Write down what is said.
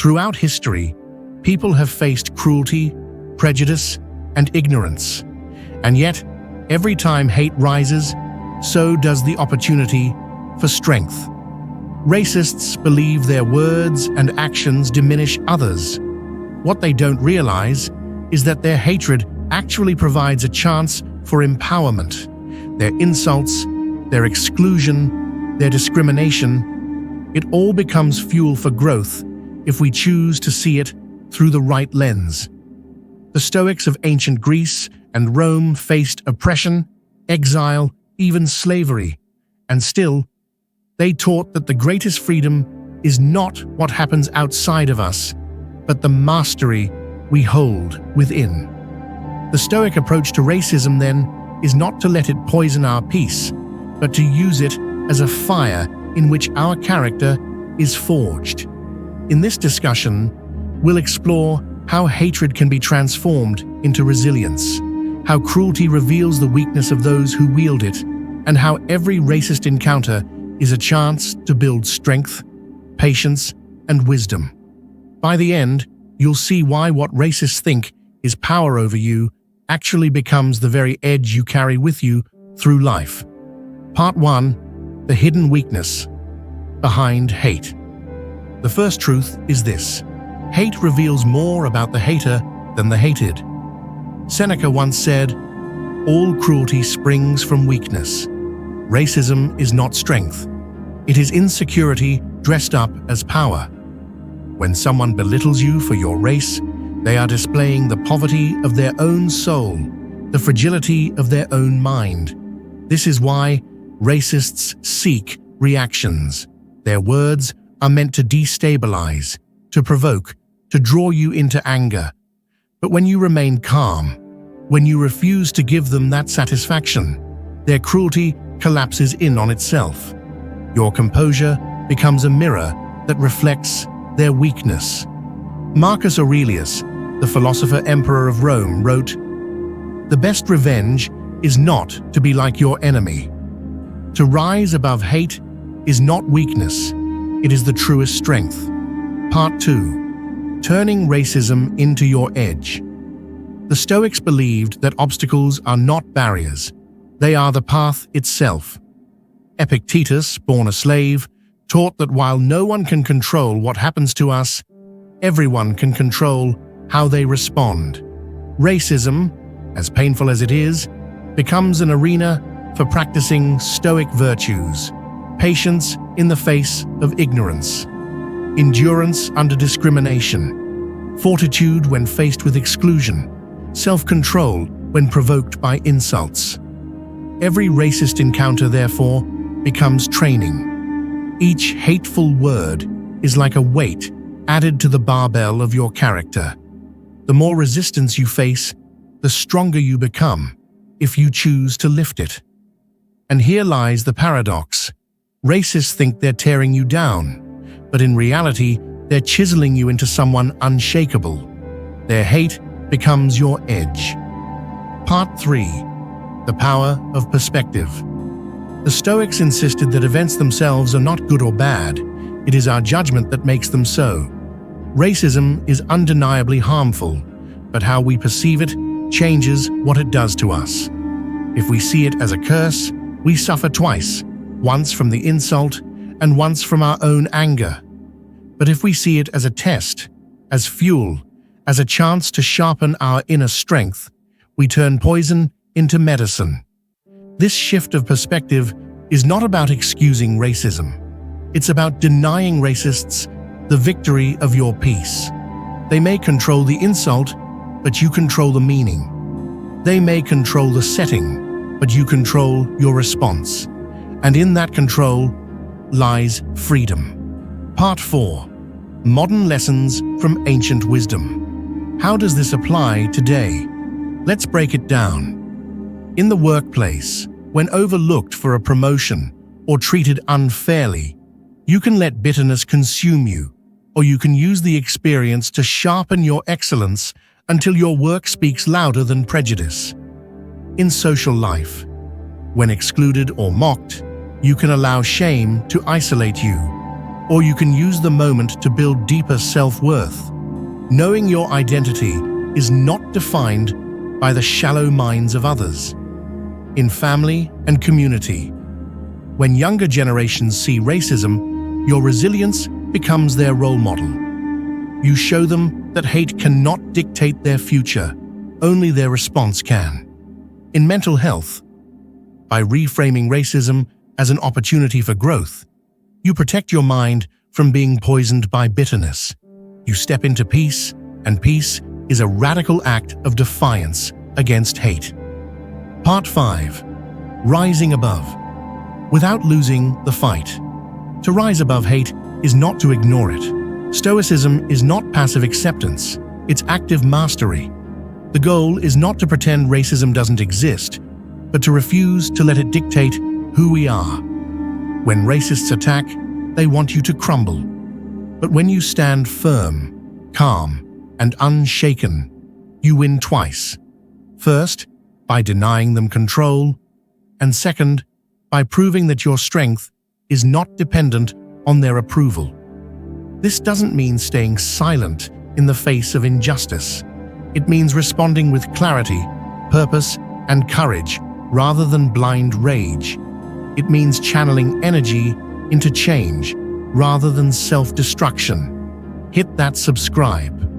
Throughout history, people have faced cruelty, prejudice, and ignorance. And yet, every time hate rises, so does the opportunity for strength. Racists believe their words and actions diminish others. What they don't realize is that their hatred actually provides a chance for empowerment. Their insults, their exclusion, their discrimination, it all becomes fuel for growth if we choose to see it through the right lens. The Stoics of ancient Greece and Rome faced oppression, exile, even slavery, and still, they taught that the greatest freedom is not what happens outside of us, but the mastery we hold within. The Stoic approach to racism, then, is not to let it poison our peace, but to use it as a fire in which our character is forged. In this discussion, we'll explore how hatred can be transformed into resilience, how cruelty reveals the weakness of those who wield it, and how every racist encounter is a chance to build strength, patience, and wisdom. By the end, you'll see why what racists think is power over you actually becomes the very edge you carry with you through life. Part 1: The hidden weakness behind hate. The first truth is this: hate reveals more about the hater than the hated. Seneca once said, "All cruelty springs from weakness." Racism is not strength. It is insecurity dressed up as power. When someone belittles you for your race, they are displaying the poverty of their own soul, the fragility of their own mind. This is why racists seek reactions. Their words are meant to destabilize, to provoke, to draw you into anger. But when you remain calm, when you refuse to give them that satisfaction, their cruelty collapses in on itself. Your composure becomes a mirror that reflects their weakness. Marcus Aurelius, the philosopher-emperor of Rome, wrote, "The best revenge is not to be like your enemy. To rise above hate is not weakness, it is the truest strength." Part 2: Turning racism into your edge. The Stoics believed that obstacles are not barriers, they are the path itself. Epictetus, born a slave, taught that while no one can control what happens to us, everyone can control how they respond. Racism, as painful as it is, becomes an arena for practicing Stoic virtues: patience in the face of ignorance, endurance under discrimination, fortitude when faced with exclusion, self-control when provoked by insults. Every racist encounter, therefore, becomes training. Each hateful word is like a weight added to the barbell of your character. The more resistance you face, the stronger you become if you choose to lift it. And here lies the paradox. Racists think they're tearing you down, but in reality, they're chiseling you into someone unshakable. Their hate becomes your edge. Part 3: The power of perspective. The Stoics insisted that events themselves are not good or bad, it is our judgment that makes them so. Racism is undeniably harmful, but how we perceive it changes what it does to us. If we see it as a curse, we suffer twice, once from the insult and once from our own anger. But if we see it as a test, as fuel, as a chance to sharpen our inner strength, we turn poison into medicine. This shift of perspective is not about excusing racism. It's about denying racists the victory of your peace. They may control the insult, but you control the meaning. They may control the setting, but you control your response. And in that control lies freedom. Part 4: Modern lessons from ancient wisdom. How does this apply today? Let's break it down. In the workplace, when overlooked for a promotion or treated unfairly, you can let bitterness consume you, or you can use the experience to sharpen your excellence until your work speaks louder than prejudice. In social life, when excluded or mocked, you can allow shame to isolate you. or you can use the moment to build deeper self-worth. Knowing your identity is not defined by the shallow minds of others. In family and community, when younger generations see racism, your resilience becomes their role model. You show them that hate cannot dictate their future, only their response can. In mental health, by reframing racism as an opportunity for growth, you protect your mind from being poisoned by bitterness. You step into peace, and peace is a radical act of defiance against hate. Part 5. Rising above. Without losing the fight. To rise above hate is not to ignore it. Stoicism is not passive acceptance, it's active mastery. The goal is not to pretend racism doesn't exist, but to refuse to let it dictate who we are. When racists attack, they want you to crumble. But when you stand firm, calm, and unshaken, you win twice. First, by denying them control, and second, by proving that your strength is not dependent on their approval. This doesn't mean staying silent in the face of injustice. It means responding with clarity, purpose, and courage rather than blind rage. It means channeling energy into change rather than self-destruction. Hit that subscribe